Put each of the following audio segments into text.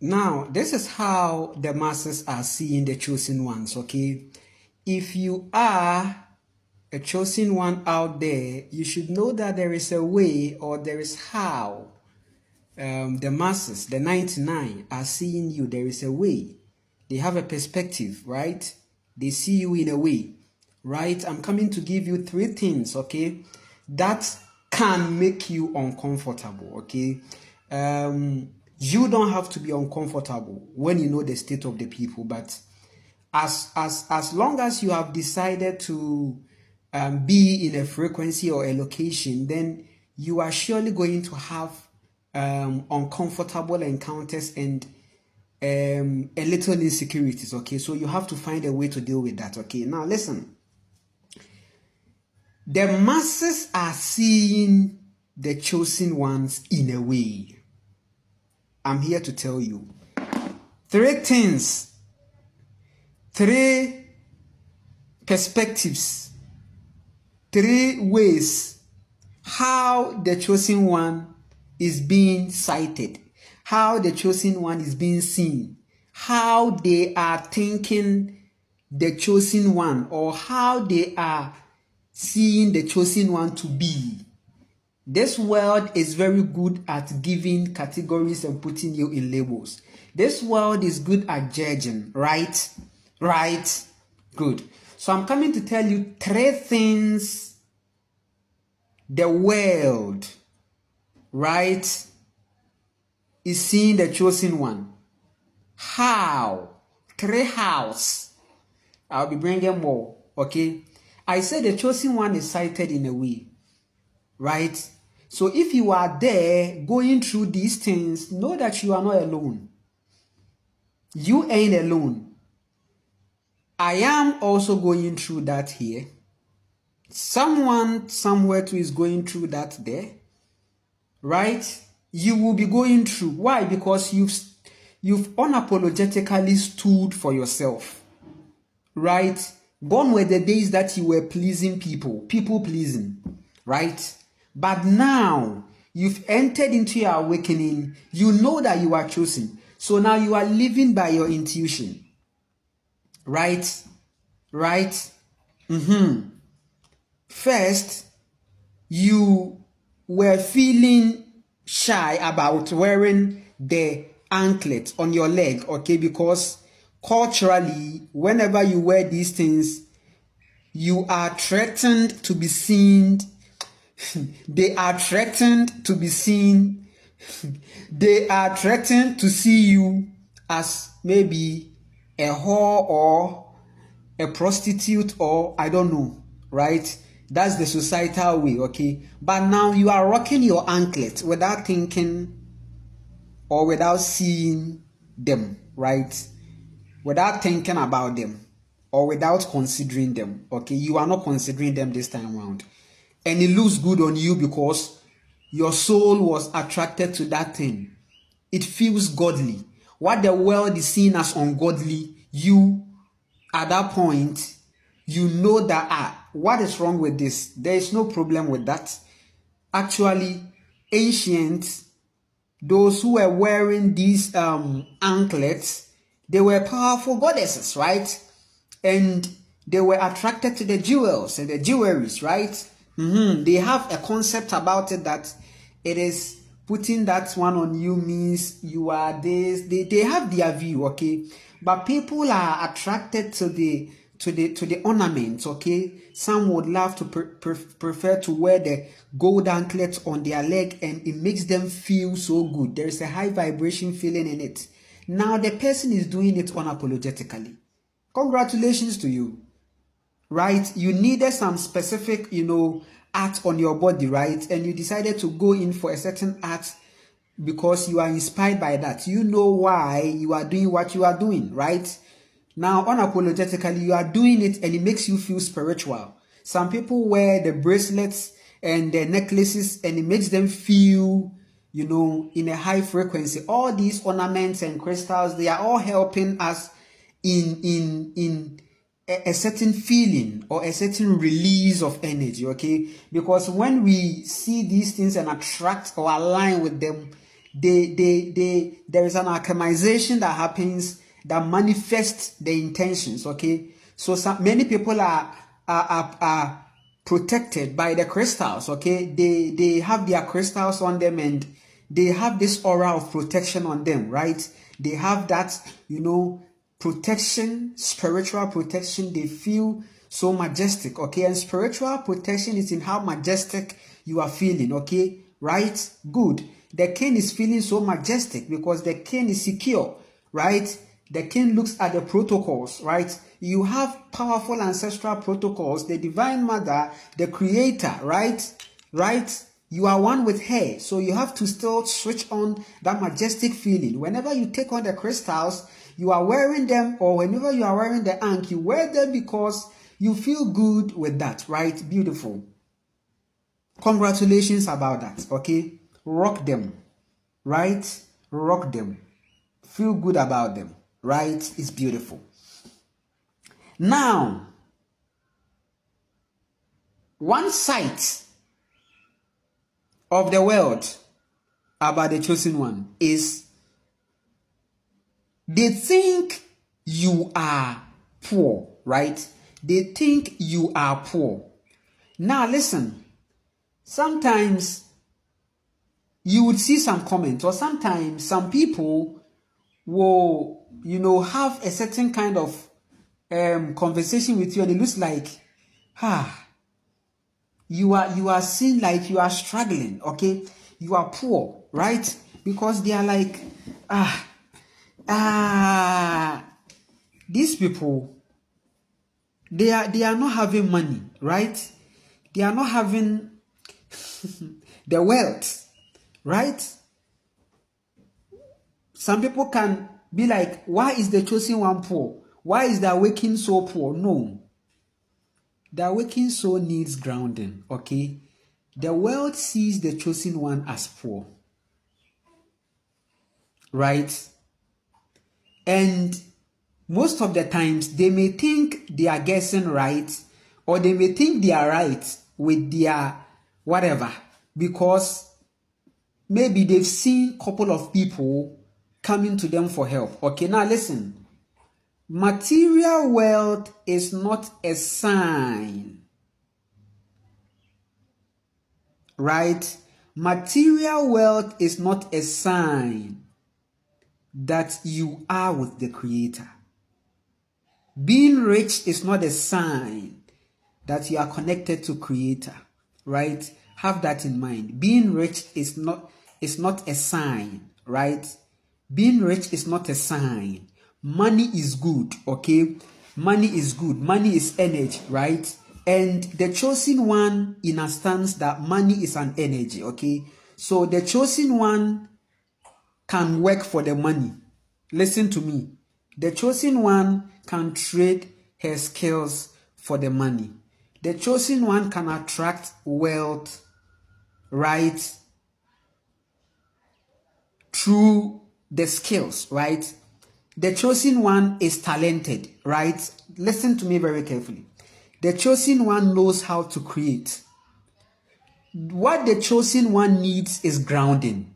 Now, this is how the masses are seeing the chosen ones, okay? If you are a chosen one out there, you should know that there is a way, or there is how the masses, the 99, are seeing you. There is a way. They have a perspective, right? They see you in a way, right? I'm coming to give you 3 things, okay, that can make you uncomfortable, okay? You don't have to be uncomfortable when you know the state of the people, but as long as you have decided to be in a frequency or a location, then you are surely going to have uncomfortable encounters and a little insecurities, okay? So you have to find a way to deal with that, okay? Now listen, the masses are seeing the chosen ones in a way. I'm here to tell you 3 things, 3 perspectives, 3 ways how the chosen one is being sighted, how the chosen one is being seen, how they are thinking the chosen one, or how they are seeing the chosen one to be. This world is very good at giving categories and putting you in labels. This world is good at judging, right? Right? Good. So I'm coming to tell you 3 things the world, right, is seeing the chosen one. How? 3 hows. I'll be bringing more, okay? I said the chosen one is sighted in a way, right? So if you are there going through these things, know that you are not alone. You ain't alone. I am also going through that here. Someone somewhere too is going through that there, right? You will be going through. Why? Because you've unapologetically stood for yourself, right? Gone were the days that you were pleasing people pleasing, right? But now you've entered into your awakening. You know that you are chosen. So now you are living by your intuition, right? Right? First, you were feeling shy about wearing the anklet on your leg, okay? Because culturally, whenever you wear these things, you are threatened to be seen. They are threatened to be seen. They are threatened to see you as maybe a whore or a prostitute, or I don't know, right? That's the societal way, okay? But now you are rocking your anklet without thinking or without seeing them, right? Without thinking about them or without considering them, okay? You are not considering them this time around. And it looks good on you because your soul was attracted to that thing. It feels godly. What the world is seeing as ungodly, you, at that point, you know that, what is wrong with this? There is no problem with that. Actually, ancient, those who were wearing these anklets, they were powerful goddesses, right? And they were attracted to the jewels and the jewelries, right? They have a concept about it that it is putting that one on you means you are this. They have their view, okay? But people are attracted to the ornaments, okay? Some would love to prefer to wear the gold anklets on their leg, and it makes them feel so good. There is a high vibration feeling in it. Now the person is doing it unapologetically. Congratulations to you, right? You needed some specific, art on your body, right? And you decided to go in for a certain art because you are inspired by that. You know why you are doing what you are doing, right? Now, unapologetically, you are doing it and it makes you feel spiritual. Some people wear the bracelets and the necklaces and it makes them feel, in a high frequency. All these ornaments and crystals, they are all helping us in a certain feeling or a certain release of energy, okay? Because when we see these things and attract or align with them, there is an alchemization that happens that manifests the intentions. Okay, so many people are protected by the crystals. Okay, they have their crystals on them, and they have this aura of protection on them, right? They have that, protection, spiritual protection. They feel so majestic. Okay, and spiritual protection is in how majestic you are feeling. Okay, right? Good. The king is feeling so majestic because the king is secure, right? The king looks at the protocols, right? You have powerful ancestral protocols, the divine mother, the creator, right? Right? You are one with her. So you have to still switch on that majestic feeling. Whenever you take on the crystals, you are wearing them, or whenever you are wearing the ankh, you wear them because you feel good with that, right? Beautiful. Congratulations about that, okay? Rock them, right? Rock them. Feel good about them, right? It's beautiful. Now, one site of the world about the chosen one is they think you are poor, right? They think you are poor. Now listen, sometimes you would see some comments, or sometimes some people will, have a certain kind of conversation with you, and it looks like, you are seen like you are struggling, okay? You are poor, right? Because they are like, these people, they are not having money, right? They are not having the wealth, right? Some people can be like, why is the chosen one poor? Why is the awakening so poor? No. The awakening soul needs grounding, okay? The world sees the chosen one as poor, right? And most of the times, they may think they are guessing right, or they may think they are right with their whatever, because maybe they've seen a couple of people coming to them for help. Okay, now listen. Material wealth is not a sign, right? Material wealth is not a sign that you are with the Creator. Being rich is not a sign that you are connected to Creator, right? Have that in mind. Being rich is not a sign, right? Being rich is not a sign. Money is good, okay? Money is good. Money is energy, right? And the chosen one understands that money is an energy, okay? So the chosen one can work for the money. Listen to me. The chosen one can trade her skills for the money. The chosen one can attract wealth, right? Through the skills, right? The chosen one is talented, right? Listen to me very carefully. The chosen one knows how to create. What the chosen one needs is grounding.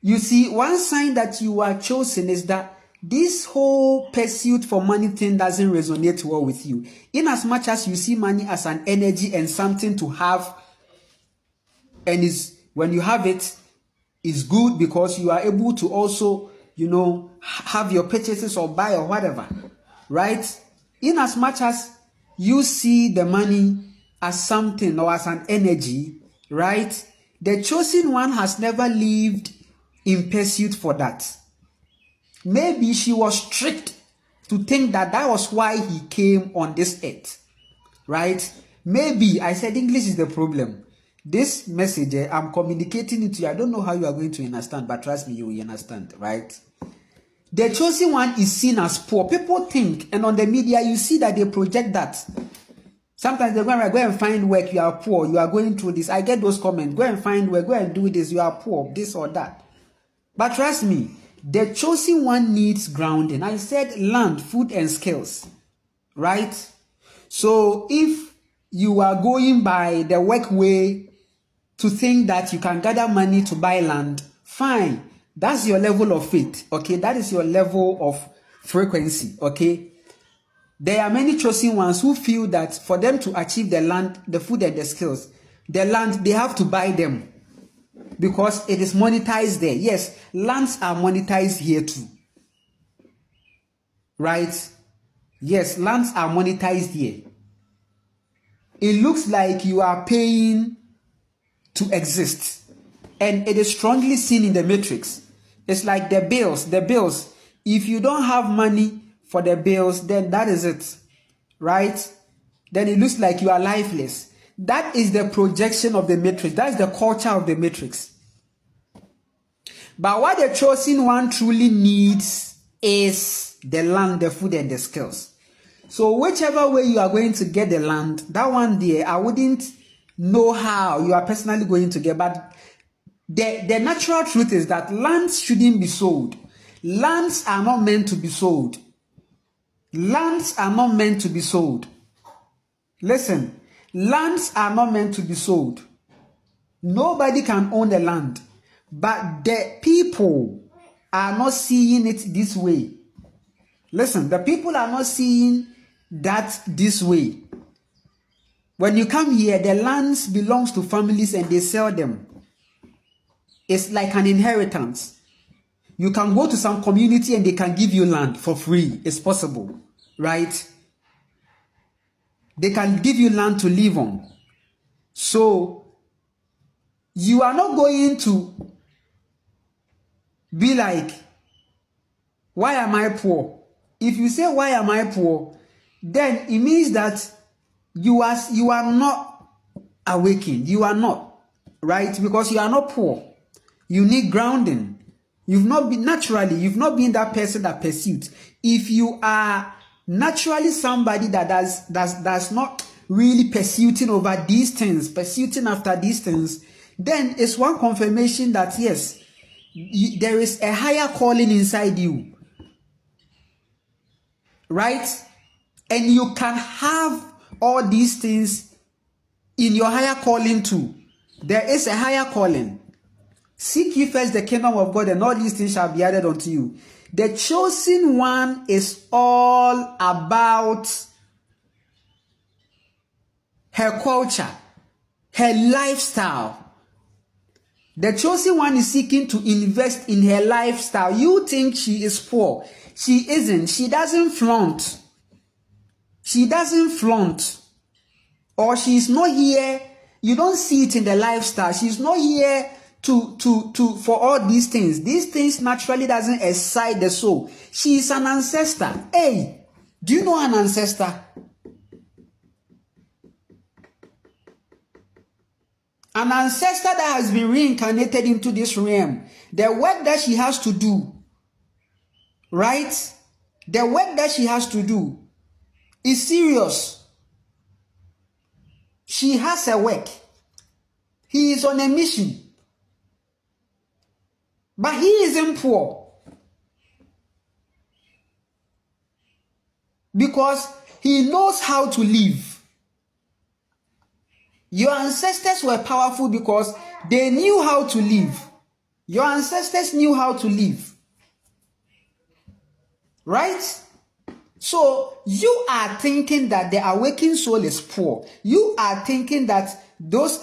You see, one sign that you are chosen is that this whole pursuit for money thing doesn't resonate well with you. In as much as you see money as an energy and something to have, and when you have it, is good because you are able to also, have your purchases or buy or whatever, right? In as much as you see the money as something or as an energy, right? The chosen one has never lived in pursuit for that. Maybe she was tricked to think that was why he came on this earth, right? Maybe, I said English is the problem. This message, I'm communicating it to you. I don't know how you are going to understand, but trust me, you will understand, right? The chosen one is seen as poor. People think, and on the media, you see that they project that. Sometimes they're going to go and find work, you are poor, you are going through this. I get those comments, go and find work, go and do this, you are poor, this or that. But trust me, the chosen one needs grounding. I said land, food, and skills, right? So if you are going by the work way to think that you can gather money to buy land Fine. That's your level of faith. Okay. That is your level of frequency. Okay. There are many chosen ones who feel that for them to achieve the land, the food and the skills, the land, they have to buy them because it is monetized there. Yes, lands are monetized here too. Right? Yes, lands are monetized here. It looks like you are paying to exist. And it is strongly seen in the matrix. It's like the bills. If you don't have money for the bills, then that is it. Right? Then it looks like you are lifeless. That is the projection of the matrix. That is the culture of the matrix. But what the chosen one truly needs is the land, the food, and the skills. So whichever way you are going to get the land, that one there, I wouldn't know how you are personally going to get. But the natural truth is that lands shouldn't be sold. Lands are not meant to be sold. Lands are not meant to be sold. Listen, lands are not meant to be sold. Nobody can own the land. But the people are not seeing it this way. Listen, the people are not seeing that this way. When you come here, the lands belongs to families and they sell them. It's like an inheritance. You can go to some community and they can give you land for free. It's possible, right? They can give you land to live on. So, you are not going to be like, why am I poor? If you say, why am I poor? Then it means that you are not awakened. You are not, right? Because you are not poor. You need grounding. You've not been that person that pursued. If you are naturally somebody that does not really pursuing over these things, pursuing after these things, then it's one confirmation that yes, there is a higher calling inside you, right? And you can have all these things in your higher calling too. There is a higher calling. Seek ye first the kingdom of God, and all these things shall be added unto you. The chosen one is all about her culture, her lifestyle. The chosen one is seeking to invest in her lifestyle. You think she is poor. She isn't. She doesn't flaunt. She doesn't flaunt. Or she's not here. You don't see it in the lifestyle. She's not here for all these things. These things naturally doesn't excite the soul. She is an ancestor. Hey, do you know an ancestor? An ancestor that has been reincarnated into this realm. The work that she has to do, right? The work that she has to do is serious. She has a work. He is on a mission. But he isn't poor. Because he knows how to live. Your ancestors were powerful because they knew how to live. Your ancestors knew how to live. Right? So you are thinking that the awakened soul is poor. You are thinking that those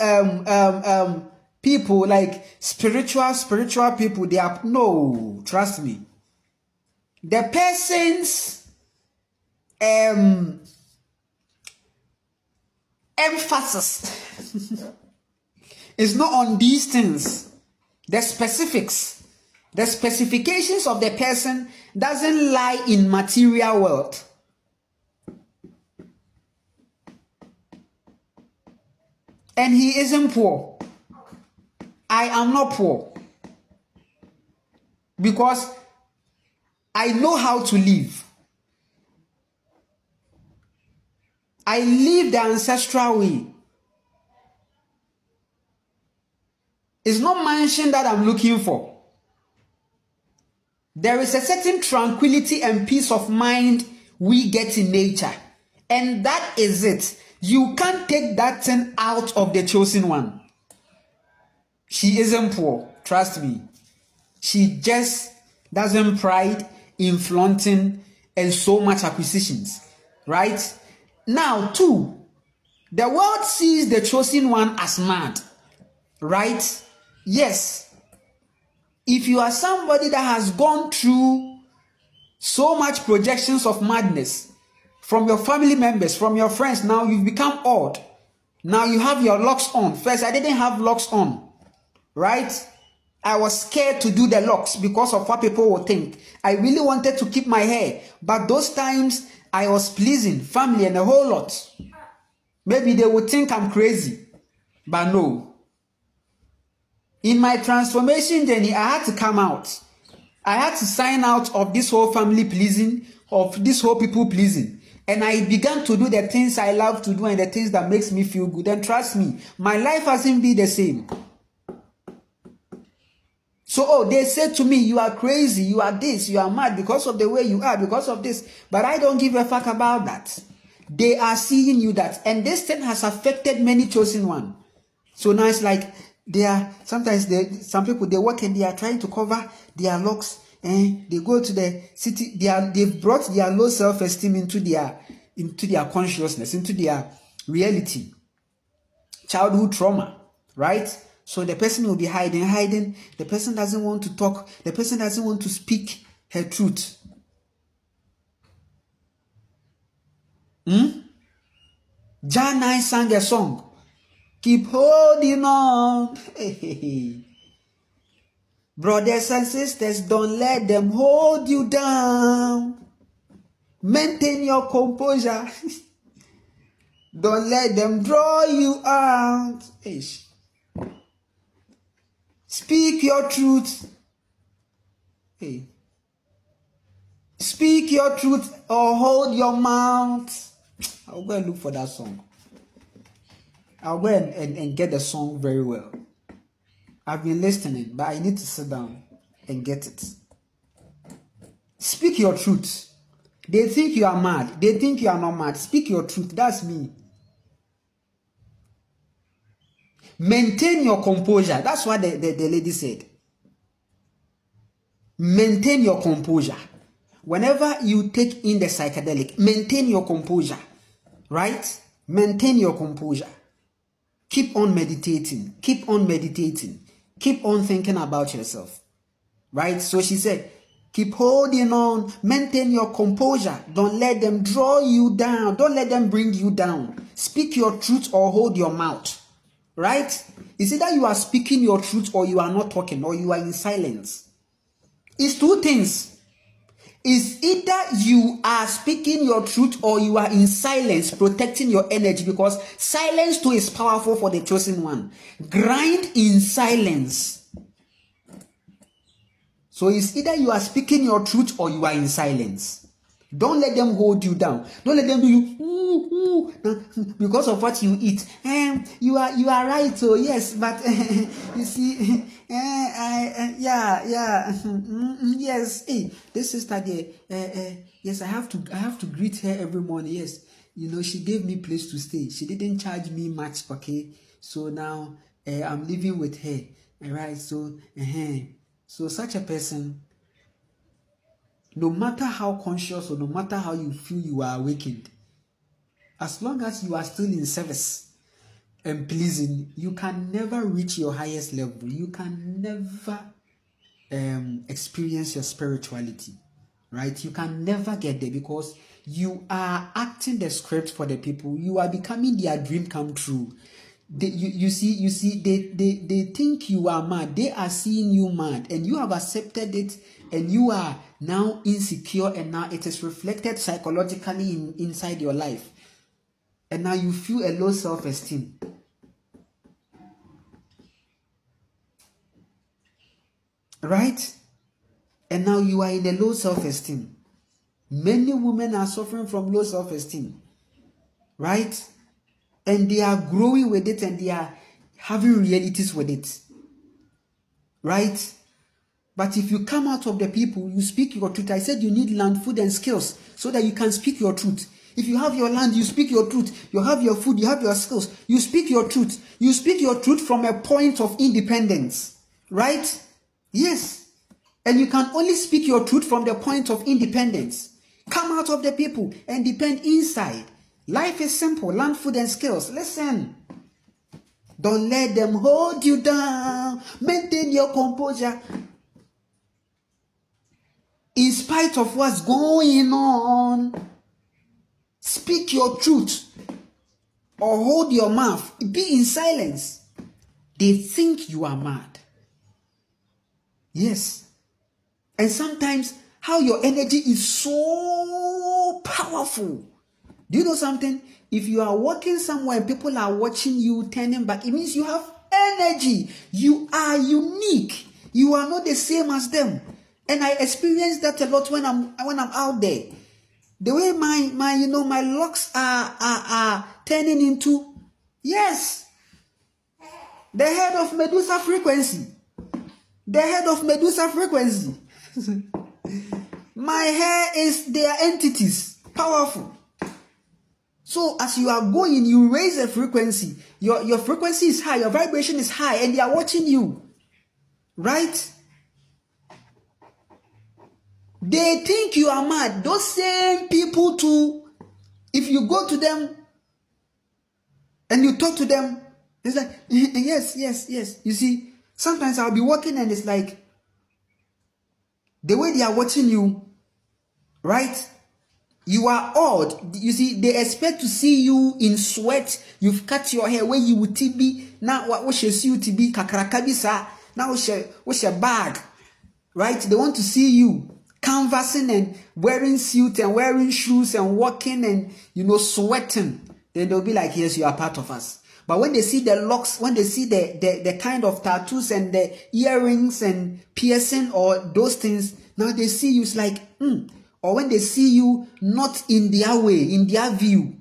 people like spiritual people, they are no, trust me. The person's emphasis is not on these things. The specifics, the specifications of the person doesn't lie in material wealth. And he isn't poor. I am not poor. Because I know how to live. I live the ancestral way. It's not mansion that I'm looking for. There is a certain tranquility and peace of mind we get in nature. And that is it. You can't take that thing out of the chosen one. She isn't poor. Trust me. She just doesn't pride in flaunting and so much acquisitions, right? Now, two, the world sees the chosen one as mad, right? Yes. If you are somebody that has gone through so much projections of madness from your family members, from your friends, now you've become odd. Now you have your locks on. First, I didn't have locks on, right? I was scared to do the locks because of what people would think. I really wanted to keep my hair, but those times I was pleasing family and a whole lot. Maybe they would think I'm crazy, but no. In my transformation journey, I had to come out. I had to sign out of this whole family pleasing, of this whole people pleasing. And I began to do the things I love to do and the things that makes me feel good. And trust me, my life hasn't been the same. So, they said to me, you are crazy, you are this, you are mad because of the way you are, because of this. But I don't give a fuck about that. They are seeing you that. And this thing has affected many chosen ones. So now it's like, some people, they work and they are trying to cover their locks, and they go to the city, they've brought their low self-esteem into their consciousness, into their reality. Childhood trauma, right? So the person will be hiding. The person doesn't want to talk. The person doesn't want to speak her truth. John 9 sang a song. Keep holding on. Brothers and sisters, don't let them hold you down. Maintain your composure. Don't let them draw you out. Speak your truth. Speak your truth or hold your mouth. I'll go and look for that song. I'll go and get the song very well. I've been listening, but I need to sit down and get it. Speak your truth. They think you are mad. They think you are not mad. Speak your truth. That's me. Maintain your composure. That's what the lady said. Maintain your composure. Whenever you take in the psychedelic, maintain your composure. Right? Maintain your composure. Keep on meditating. Keep on meditating. Keep on thinking about yourself. Right? So she said, keep holding on. Maintain your composure. Don't let them draw you down. Don't let them bring you down. Speak your truth or hold your mouth. Right? It's either you are speaking your truth or you are not talking or you are in silence. It's two things. It's either you are speaking your truth or you are in silence, protecting your energy, because silence too is powerful for the chosen one. Grind in silence. So it's either you are speaking your truth or you are in silence. Don't let them hold you down. Don't let them do you because of what you eat. You are right. So yes, but you see, yes. Hey, this sister there. Yes, I have to greet her every morning. Yes, she gave me place to stay. She didn't charge me much. Okay, so now I'm living with her. All right. So so such a person, no matter how conscious or no matter how you feel you are awakened, as long as you are still in service and pleasing, you can never reach your highest level. You can never experience your spirituality, right? You can never get there because you are acting the script for the people. You are becoming their dream come true. You see, they think you are mad. They are seeing you mad, and you have accepted it, and you are now insecure, and now it is reflected psychologically inside your life, and now you feel a low self-esteem. Right? And now you are in a low self-esteem. Many women are suffering from low self-esteem. Right? And they are growing with it and they are having realities with it. Right? But if you come out of the people, you speak your truth. I said you need land, food, and skills so that you can speak your truth. If you have your land, you speak your truth. You have your food, you have your skills. You speak your truth. You speak your truth from a point of independence. Right? Yes. And you can only speak your truth from the point of independence. Come out of the people and depend inside. Life is simple. Learn food and skills. Listen. Don't let them hold you down. Maintain your composure. In spite of what's going on, speak your truth or hold your mouth. Be in silence. They think you are mad. Yes. And sometimes how your energy is so powerful. Do you know something? If you are walking somewhere and people are watching you turning back, it means you have energy. You are unique. You are not the same as them. And I experience that a lot when I'm out there. The way my locks are turning into, yes, the head of Medusa frequency. The head of Medusa frequency. My hair is their entities. Powerful. So as you are going, you raise a frequency. Your frequency is high, your vibration is high, and they are watching you. Right? They think you are mad. Those same people too, if you go to them and you talk to them, it's like, yes. You see, sometimes I'll be walking and it's like, the way they are watching you, right? You are odd. You see, they expect to see you in sweat. You've cut your hair where you would be. Now what should see you to be kakarakabisa. Now what's your bag? Right? They want to see you canvassing and wearing suit and wearing shoes and walking and sweating. Then they'll be like, yes, you are part of us. But when they see the locks, when they see the kind of tattoos and the earrings and piercing or those things, now they see you, it's like, Or when they see you not in their way, in their view.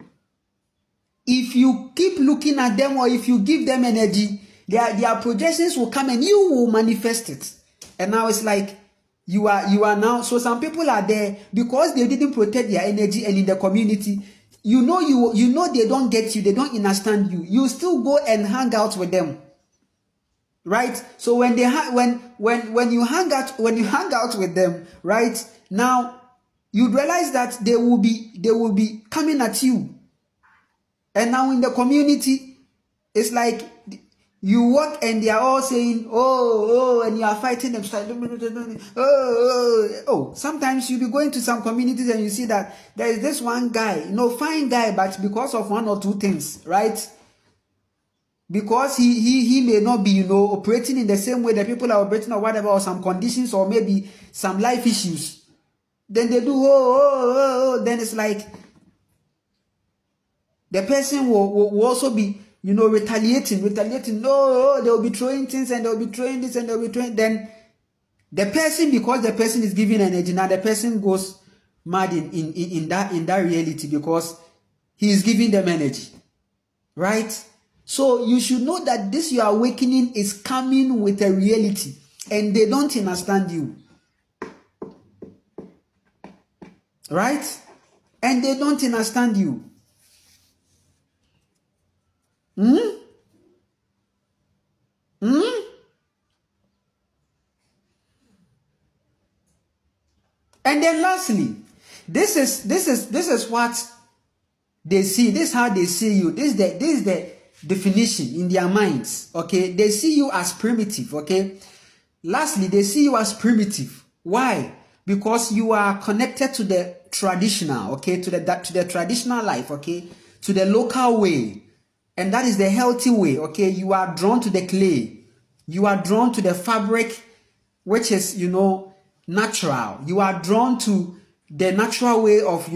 If you keep looking at them or if you give them energy, their projections will come and you will manifest it. And now it's like, you are now, so some people are there because they didn't protect their energy and in the community, you know they don't get you, they don't understand you. You still go and hang out with them. Right? So when you hang out with them, right? Now you realize that they will be coming at you. And now in the community, it's like you walk and they are all saying, oh, and you are fighting them. Oh. Sometimes you'll be going to some communities and you see that there is this one guy, fine guy, but because of one or two things, right? Because he may not be, operating in the same way that people are operating or whatever, or some conditions or maybe some life issues. Then they do, then it's like the person will also be, retaliating. No, they'll be throwing things and they'll be throwing this and they'll be throwing. Then the person, because the person is giving energy, now the person goes mad in that reality because he is giving them energy. Right? So you should know that this your awakening is coming with a reality and they don't understand you. Right? And they don't understand you. And then lastly, this is what they see. This is how they see you. This is the definition in their minds. Okay, they see you as primitive. Okay, lastly, they see you as primitive. Why? Because you are connected to the traditional. Okay, to the traditional life. Okay, to the local way, and that is the healthy way. Okay, you are drawn to the clay. You are drawn to the fabric, which is natural. You are drawn to the natural way of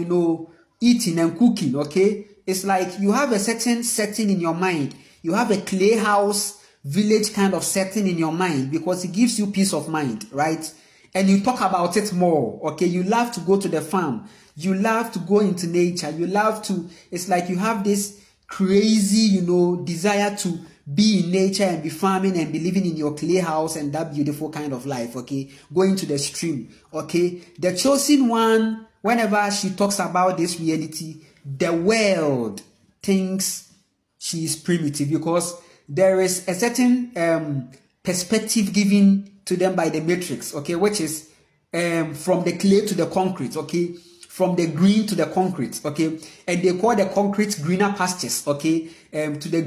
eating and cooking. Okay, it's like you have a certain setting in your mind. You have a clay house village kind of setting in your mind because it gives you peace of mind, right? And you talk about it more. Okay, you love to go to the farm, you love to go into nature, you love to, it's like you have this crazy desire to be in nature and be farming and be living in your clay house and that beautiful kind of life. Okay, going to the stream. Okay, the chosen one, whenever she talks about this reality, the world thinks she is primitive because there is a certain perspective given to them by the matrix, okay, which is from the clay to the concrete, okay, from the green to the concrete, okay, and they call the concrete greener pastures, okay, to the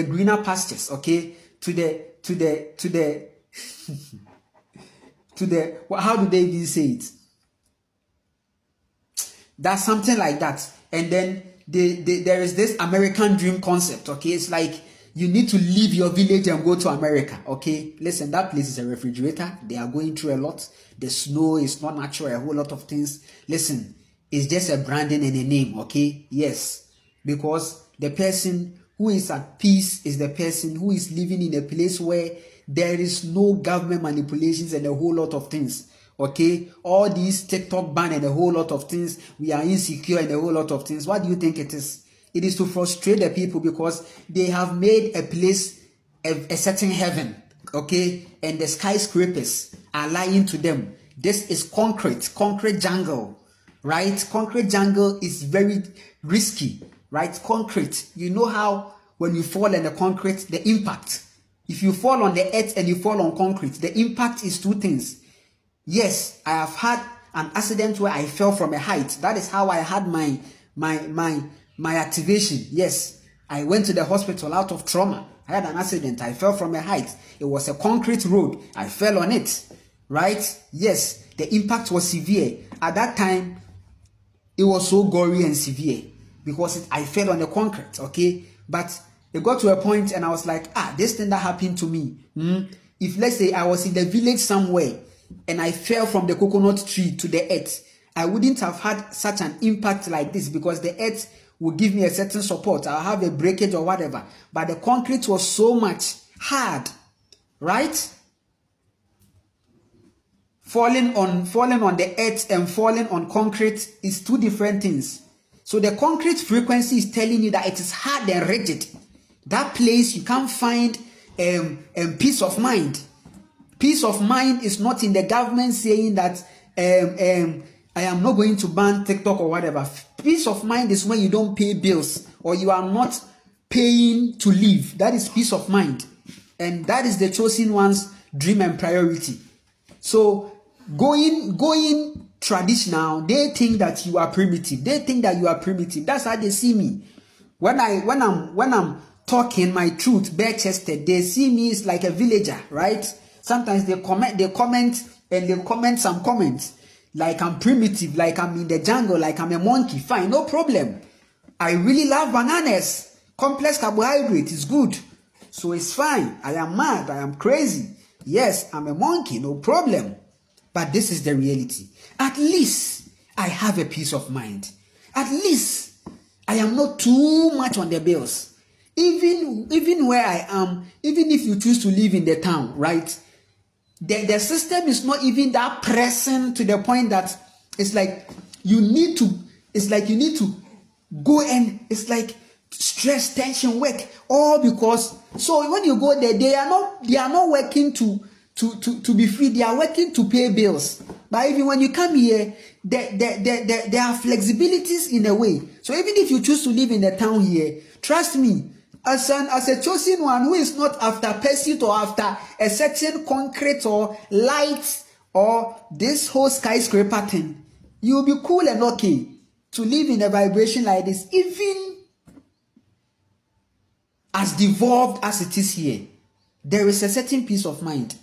greener pastures, okay, to the how do they even say it? That's something like that. And then there is this American dream concept, okay? It's like you need to leave your village and go to America, okay? Listen, that place is a refrigerator. They are going through a lot. The snow is not natural, a whole lot of things. Listen, it's just a branding and a name, okay? Yes, because the person who is at peace is the person who is living in a place where there is no government manipulations and a whole lot of things. Okay, all these TikTok ban and a whole lot of things, we are insecure and a whole lot of things. What do you think it is? It is to frustrate the people because they have made a place a certain heaven, okay, and the skyscrapers are lying to them. This is concrete jungle, right? Concrete jungle is very risky, right? Concrete, you know how when you fall in the concrete, the impact. If you fall on the earth and you fall on concrete, the impact is two things. Yes, I have had an accident where I fell from a height. That is how I had my activation. Yes, I went to the hospital out of trauma. I had an accident. I fell from a height. It was a concrete road. I fell on it. Right? Yes, the impact was severe. At that time, it was so gory and severe because I fell on the concrete. Okay, but it got to a point and I was like, this thing that happened to me. If let's say I was in the village somewhere and I fell from the coconut tree to the earth, I wouldn't have had such an impact like this because the earth would give me a certain support. I'll have a breakage or whatever. But the concrete was so much hard, right? Falling on the earth and falling on concrete is two different things. So the concrete frequency is telling you that it is hard and rigid. That place you can't find peace of mind. Peace of mind is not in the government saying that I am not going to ban TikTok or whatever. Peace of mind is when you don't pay bills or you are not paying to live. That is peace of mind. And that is the chosen one's dream and priority. So going traditional, they think that you are primitive. They think that you are primitive. That's how they see me. When I'm talking my truth, bare-chested, they see me as like a villager, right? Sometimes they comment some comments like I'm primitive, like I'm in the jungle, like I'm a monkey. Fine, no problem. I really love bananas. Complex carbohydrate is good. So it's fine. I am mad. I am crazy. Yes, I'm a monkey, no problem. But this is the reality. At least I have a peace of mind. At least I am not too much on the bills. Even where I am, even if you choose to live in the town, right? The system is not even that pressing to the point that it's like you need to go and it's like stress, tension, work, all because so when you go there, they are not working to be free, they are working to pay bills. But even when you come here, there are flexibilities in a way. So even if you choose to live in the town here, trust me, as a chosen one who is not after pursuit or after a certain concrete or light or this whole skyscraper thing, you'll be cool and okay to live in a vibration like this, even as devolved as it is here. There is a certain peace of mind.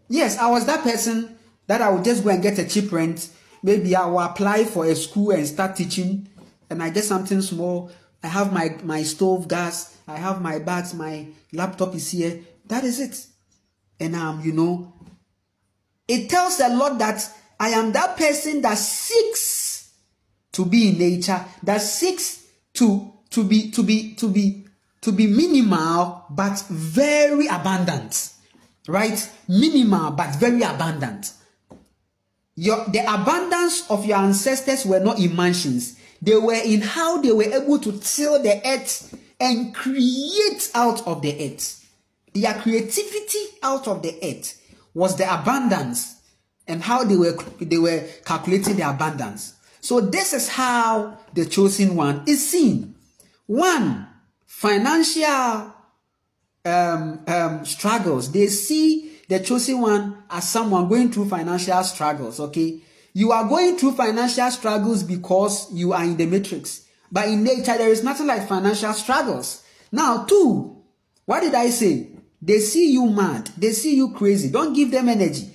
Yes, I was that person that I would just go and get a cheap rent. Maybe I will apply for a school and start teaching. And I get something small. I have my stove, gas. I have my bags. My laptop is here. That is it. And it tells a lot that I am that person that seeks to be in nature, that seeks to be minimal but very abundant. Right? Minimal but very abundant. The abundance of your ancestors were not in mansions. They were in how they were able to till the earth and create out of the earth. Their creativity out of the earth was the abundance and how they were calculating the abundance. So this is how the chosen one is seen. One, financial struggles. They see the chosen one as someone going through financial struggles. Okay, you are going through financial struggles because you are in the matrix, but in nature there is nothing like financial struggles. Now, two, what did I say? They see you mad, they see you crazy, don't give them energy.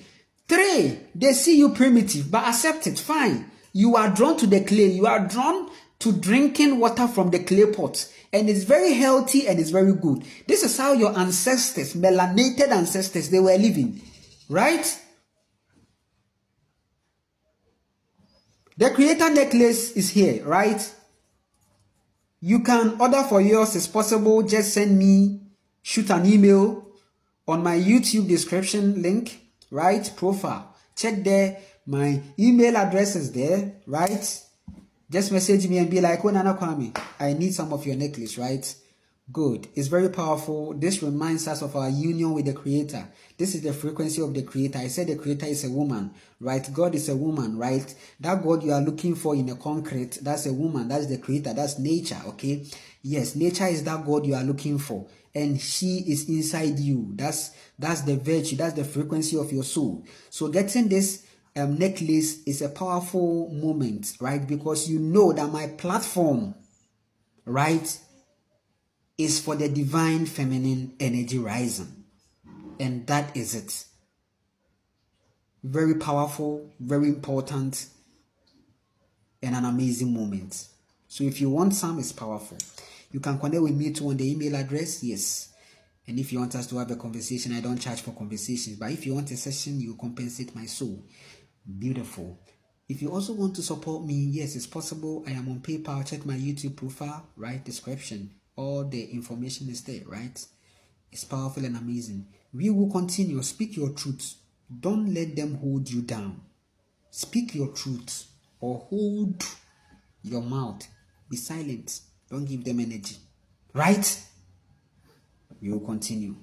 Three, they see you primitive, but accept it, fine. You are drawn to the clay, you are drawn to drinking water from the clay pot, and it's very healthy and it's very good. This is how your ancestors, melanated ancestors, they were living, right? The creator necklace is here, right? You can order for yours, it's possible. Just send me, shoot an email on my YouTube description link, right? Profile. Check there. My email address is there, right? Just message me and be like, oh, Nana Kwame, I need some of your necklace, right? Good. It's very powerful. This reminds us of our union with the Creator. This is the frequency of the Creator. I said the Creator is a woman, right? God is a woman, right? That God you are looking for in the concrete, that's a woman. That's the Creator. That's nature, okay? Yes, nature is that God you are looking for. And she is inside you. That's the virtue. That's the frequency of your soul. So getting this necklace is a powerful moment, right? Because you know that my platform, right, is for the divine feminine energy rising. And that is it. Very powerful, very important, and an amazing moment. So if you want some, it's powerful. You can connect with me too on the email address, yes. And if you want us to have a conversation, I don't charge for conversations. But if you want a session, you compensate my soul. Beautiful. If you also want to support me, yes, it's possible. I am on PayPal. Check my YouTube profile, right? Description. All the information is there, right? It's powerful and amazing. We will continue. Speak your truth. Don't let them hold you down. Speak your truth or hold your mouth. Be silent. Don't give them energy. Right? We will continue.